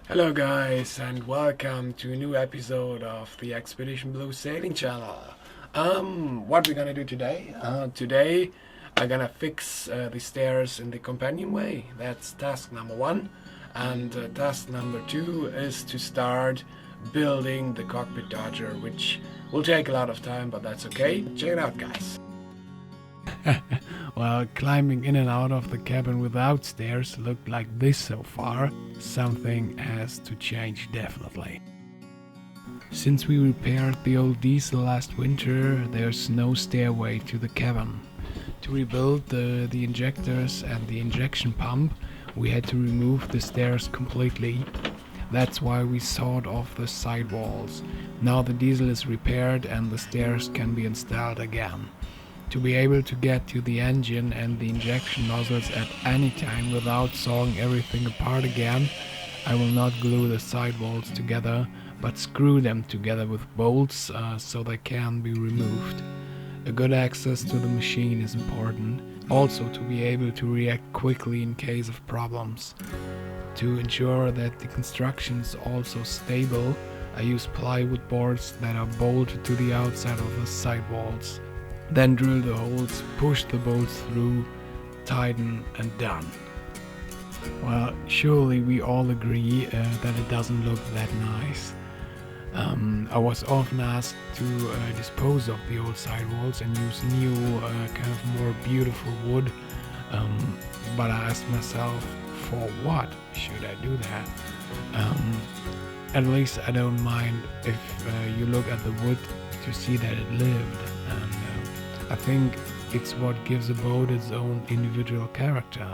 Hello guys and welcome to a new episode of the Expedition.blue sailing channel. What we're gonna do today? Today I'm gonna fix the stairs in the companionway. That's task number one. And task number two is to start building the cockpit dodger, which will take a lot of time, but that's okay. Check it out, guys. Well, climbing in and out of the cabin without stairs looked like this so far. Something has to change definitely. Since we repaired the old diesel last winter, there's no stairway to the cabin. To rebuild the injectors and the injection pump, we had to remove the stairs completely. That's why we sawed off the side walls. Now the diesel is repaired and the stairs can be installed again. To be able to get to the engine and the injection nozzles at any time without sawing everything apart again, I will not glue the sidewalls together, but screw them together with bolts so they can be removed. A good access to the machine is important, also to be able to react quickly in case of problems. To ensure that the construction is also stable, I use plywood boards that are bolted to the outside of the sidewalls. Then drill the holes, push the bolts through, tighten and done. Well, surely we all agree that it doesn't look that nice. I was often asked to dispose of the old sidewalls and use new, kind of more beautiful wood, but I asked myself, for what should I do that? At least I don't mind if you look at the wood to see that it lived, and I think it's what gives a boat its own individual character.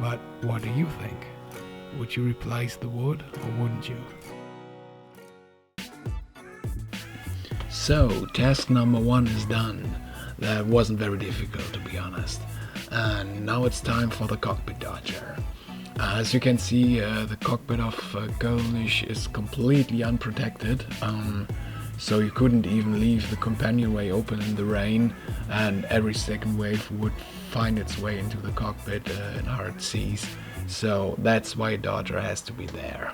But what do you think? Would you replace the wood or wouldn't you? So, task number one is done. That wasn't very difficult, to be honest. And now it's time for the cockpit dodger. As you can see, the cockpit of CÖLNISCH is completely unprotected. So you couldn't even leave the companionway open in the rain, and every second wave would find its way into the cockpit in hard seas. So that's why Dodger has to be there.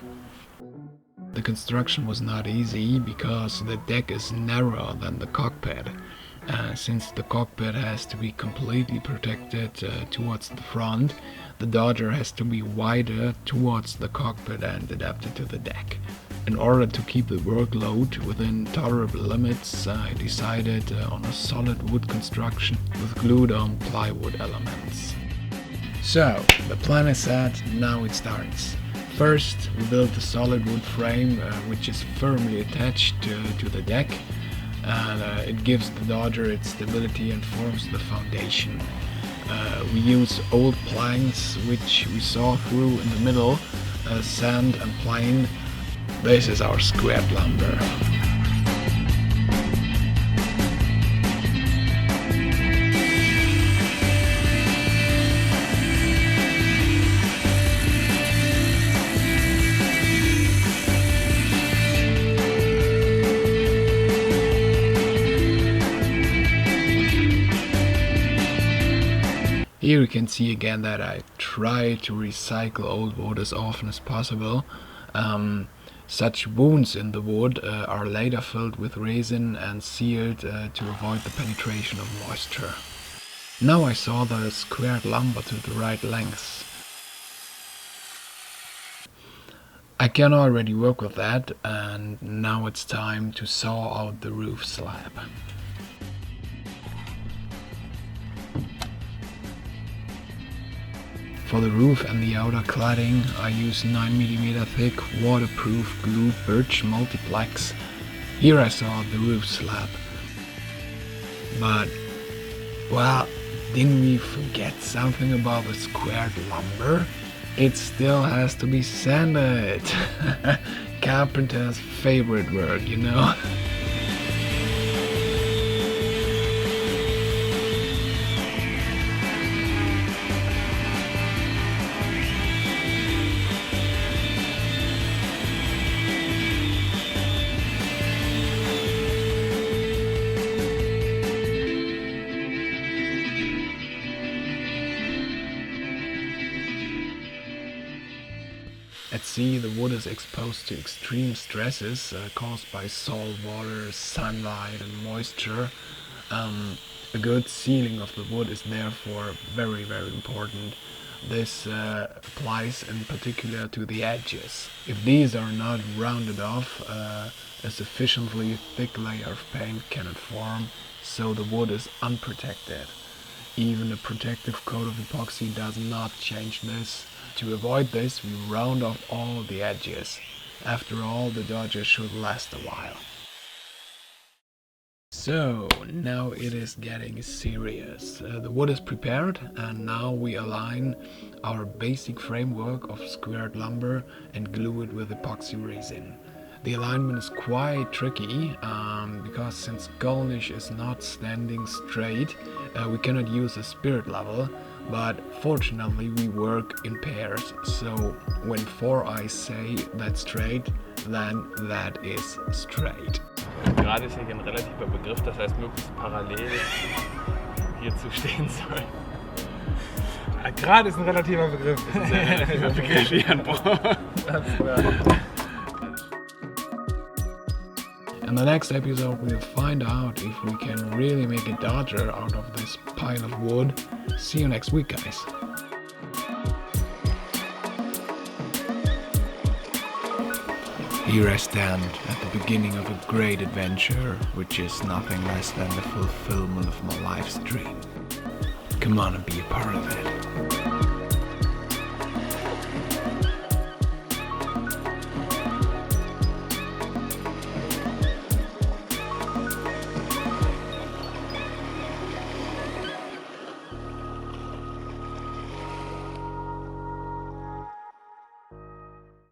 The construction was not easy because the deck is narrower than the cockpit. Since the cockpit has to be completely protected towards the front, the Dodger has to be wider towards the cockpit and adapted to the deck. In order to keep the workload within tolerable limits, I decided on a solid wood construction with glued-on plywood elements. So, the plan is set, now it starts. First, we build the solid wood frame which is firmly attached to the deck, and it gives the Dodger its stability and forms the foundation. We use old planks which we saw through in the middle, sand and plane. This is our squared lumber. Here you can see again that I try to recycle old wood as often as possible. Such wounds in the wood are later filled with resin and sealed to avoid the penetration of moisture. Now I saw the squared lumber to the right length. I can already work with that, and now it's time to saw out the roof slab. For the roof and the outer cladding, I use 9mm thick waterproof glued birch multiplex. Here I saw the roof slab. But, well, didn't we forget something about the squared lumber? It still has to be sanded. Carpenter's favorite word, you know. At sea, the wood is exposed to extreme stresses caused by salt water, sunlight and moisture. A good sealing of the wood is therefore very, very important. This applies in particular to the edges. If these are not rounded off, a sufficiently thick layer of paint cannot form, so the wood is unprotected. Even a protective coat of epoxy does not change this. To avoid this, we round off all the edges. After all, the dodger should last a while. So, now it is getting serious. The wood is prepared, and now we align our basic framework of squared lumber and glue it with epoxy resin. The alignment is quite tricky because since CÖLNISCH is not standing straight, we cannot use a spirit level, but fortunately we work in pairs, so when 4 eyes say that's straight, then that is straight. Gerade ist hier ein relativer Begriff, das heißt möglichst parallel hier zu stehen soll. Gerade ist ein relativer Begriff. Das ist ein relativer Begriff, Jan. In the next episode we'll find out if we can really make a dodger out of this pile of wood. See you next week, guys. Here I stand at the beginning of a great adventure, which is nothing less than the fulfillment of my life's dream. Come on and be a part of it.